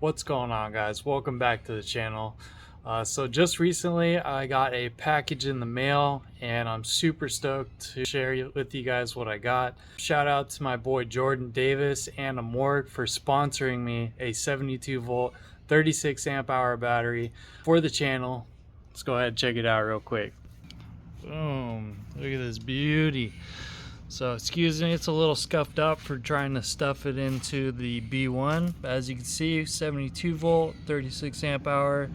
What's going on, guys? Welcome back to the channel. So just recently I got a package in the mail and I'm super stoked to share with you guys what I got. Shout out to my boy Jordan Davis and Amorge for sponsoring me a 72 volt 36 amp hour battery for the channel. Let's go ahead and check it out real quick. Boom, look at this beauty. So excuse me, it's a little scuffed up for trying to stuff it into the B1. As you can see, 72 volt, 36 amp hour,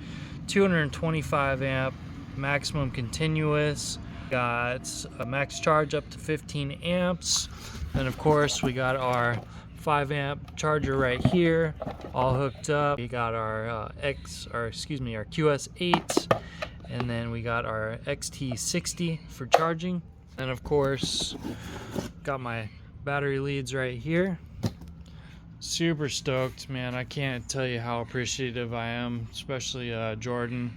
225 amp, maximum continuous. Got a max charge up to 15 amps. And of course, we got our 5 amp charger right here, all hooked up. We got our QS8, and then we got our XT60 for charging. And of course, got my battery leads right here. Super stoked, man. I can't tell you how appreciative I am, especially Jordan,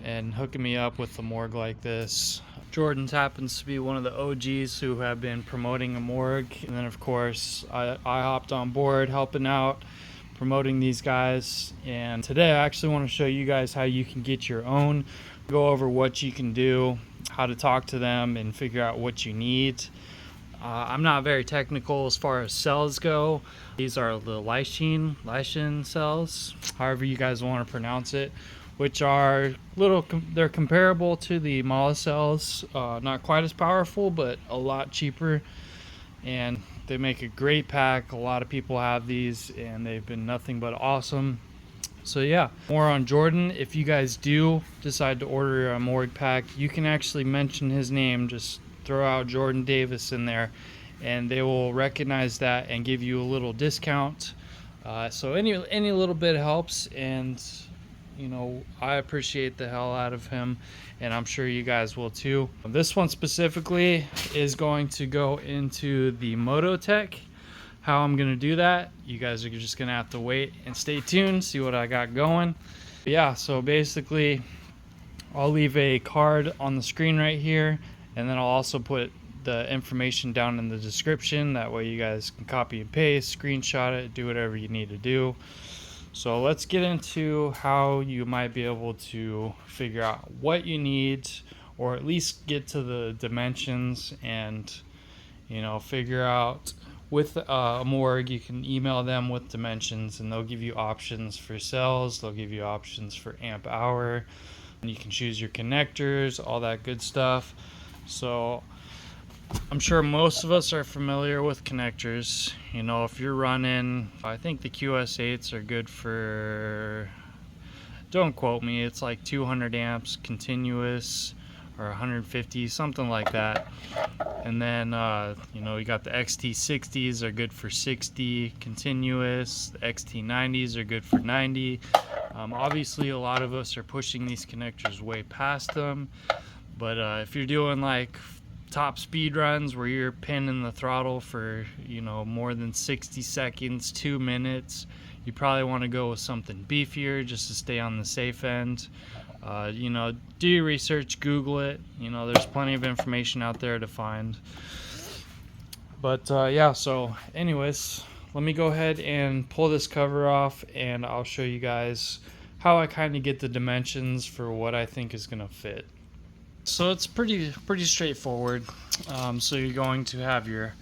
and hooking me up with the Amorge like this. Jordan happens to be one of the OGs who have been promoting Amorge, and then of course I hopped on board helping out, promoting these guys. And today I actually want to show you guys how you can get your own, go over what you can do, how to talk to them, and figure out what you need. I'm not very technical as far as cells go. These are the Lysin cells, however you guys want to pronounce it, which are they're comparable to the Mala cells, not quite as powerful, but a lot cheaper, and they make a great pack. A lot of people have these, and they've been nothing but awesome. So yeah, more on Jordan. If you guys do decide to order a Amorge pack, you can actually mention his name. Just throw out Jordan Davis in there, and they will recognize that and give you a little discount. So any little bit helps, and you know, I appreciate the hell out of him, and I'm sure you guys will too. This one specifically is going to go into the mototec. How I'm gonna do that, you guys are just gonna have to wait and stay tuned, see what I got going. But yeah, so basically I'll leave a card on the screen right here, and then I'll also put the information down in the description. That way you guys can copy and paste, screenshot it, do whatever you need to do. So let's get into how you might be able to figure out what you need, or at least get to the dimensions, and you know, figure out with Amorge. You can email them with dimensions, and they'll give you options for cells, they'll give you options for amp hour, and you can choose your connectors, all that good stuff. So I'm sure most of us are familiar with connectors. You know, if you're running, I think the QS8s are good for, don't quote me, it's like 200 amps continuous, or 150, something like that. And then you know, you got the XT60s are good for 60 continuous, the XT90s are good for 90. Obviously a lot of us are pushing these connectors way past them, but if you're doing like top speed runs where you're pinning the throttle for, you know, more than 60 seconds, 2 minutes, you probably want to go with something beefier just to stay on the safe end. You know, do your research, Google it. You know, there's plenty of information out there to find. But yeah, so anyways, let me go ahead and pull this cover off, and I'll show you guys how I kind of get the dimensions for what I think is going to fit. So it's pretty straightforward. So you're going to have your,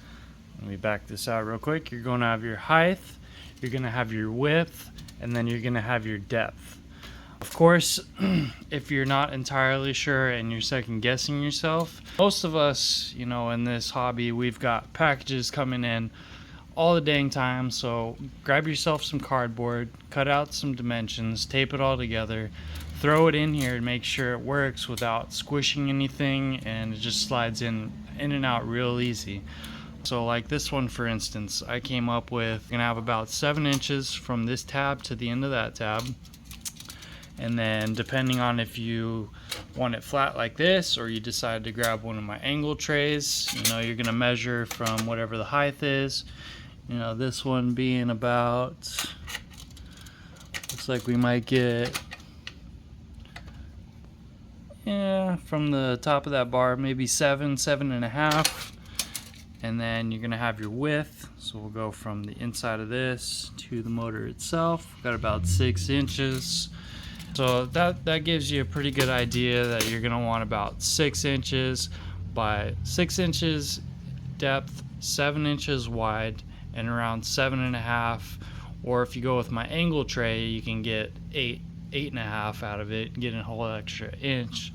let me back this out real quick. You're going to have your height, you're going to have your width, and then you're going to have your depth. Of course, if you're not entirely sure and you're second guessing yourself, most of us, you know, in this hobby, we've got packages coming in all the dang time. So grab yourself some cardboard, cut out some dimensions, tape it all together, throw it in here and make sure it works without squishing anything, and it just slides in and out real easy. So like this one, for instance, I came up with, gonna have about 7 inches from this tab to the end of that tab. And then depending on if you want it flat like this, or you decide to grab one of my angle trays, you know, you're gonna measure from whatever the height is. You know, this one being about, looks like we might get, yeah, from the top of that bar, maybe 7.5. and then you're gonna have your width. So we'll go from the inside of this to the motor itself. Got about 6 inches. So that gives you a pretty good idea that you're gonna want about 6 inches by 6 inches depth, 7 inches wide, and around 7.5. Or if you go with my angle tray, you can get 8.5 out of it, getting a whole extra inch.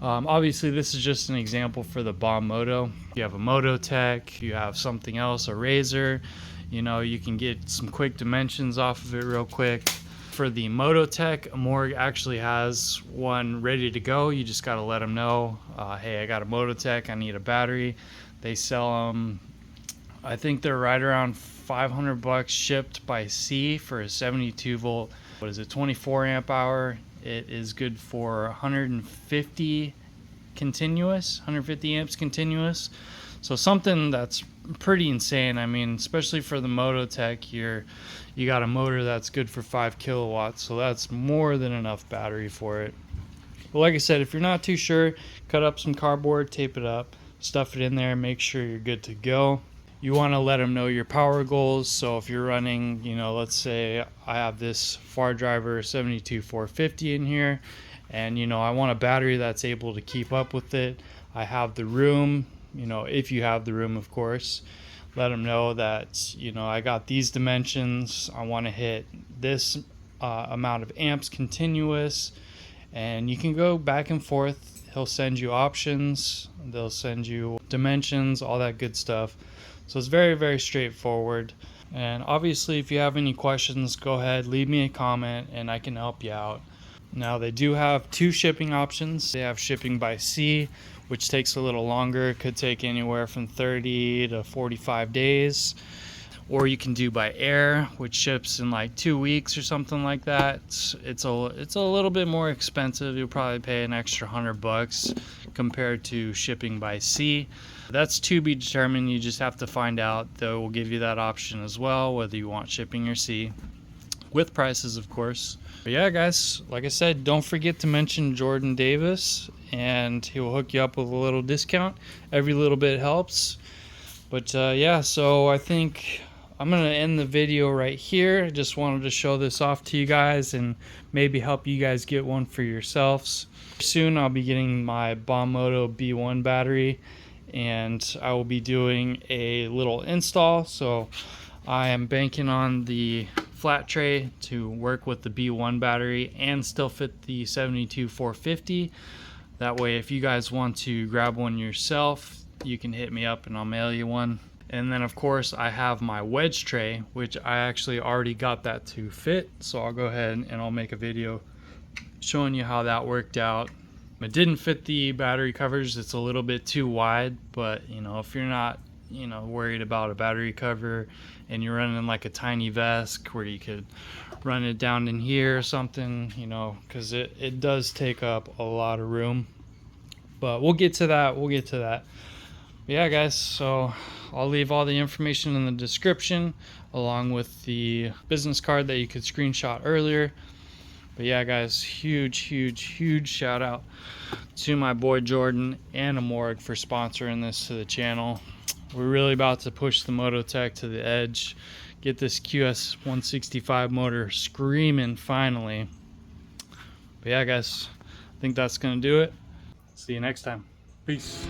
Obviously, this is just an example for the bombmoto. If you have a mototec, you have something else, a razor, you know, you can get some quick dimensions off of it real quick. For the mototec, Amorge actually has one ready to go. You just got to let them know, hey, I got a mototec, I need a battery. They sell them, I think they're right around $500 shipped by sea for a 72 volt. What is it, 24 amp hour? It is good for 150 continuous, 150 amps continuous. So something that's pretty insane. I mean, especially for the mototec, you got a motor that's good for 5 kilowatts, so that's more than enough battery for it. But like I said, if you're not too sure, cut up some cardboard, tape it up, stuff it in there, make sure you're good to go. You want to let them know your power goals. So if you're running, you know, let's say I have this far driver 72450 in here, and you know, I want a battery that's able to keep up with it. I have the room, you know, if you have the room, of course. Let them know that, you know, I got these dimensions, I want to hit this amount of amps continuous, and you can go back and forth. He'll send you options, they'll send you dimensions, all that good stuff. So it's very, very straightforward. And obviously, if you have any questions, go ahead, leave me a comment and I can help you out. Now, they do have 2 shipping options. They have shipping by sea, which takes a little longer. It could take anywhere from 30 to 45 days. Or you can do by air, which ships in like 2 weeks or something like that. It's a little bit more expensive. You'll probably pay an extra $100 compared to shipping by sea. That's to be determined. You just have to find out. They will give you that option as well, whether you want shipping or sea, with prices, of course. But yeah, guys, like I said, don't forget to mention Jordan Davis, and he will hook you up with a little discount. Every little bit helps. But yeah, so I think I'm going to end the video right here. I just wanted to show this off to you guys and maybe help you guys get one for yourselves. Soon I'll be getting my bombmoto B1 battery, and I will be doing a little install. So I am banking on the flat tray to work with the B1 battery and still fit the 72450. That way, if you guys want to grab one yourself, you can hit me up and I'll mail you one. And then of course I have my wedge tray, which I actually already got that to fit. So I'll go ahead and I'll make a video showing you how that worked out. It didn't fit the battery covers. It's a little bit too wide, but you know, if you're not, you know, worried about a battery cover and you're running like a tiny vest where you could run it down in here or something, you know, because it does take up a lot of room. But we'll get to that. But yeah, guys, so I'll leave all the information in the description along with the business card that you could screenshot earlier. But yeah, guys, huge shout out to my boy Jordan and Amorge for sponsoring this to the channel. We're really about to push the mototec to the edge, get this QS 165 motor screaming finally. But yeah, guys, I think that's gonna do it. See you next time. Peace.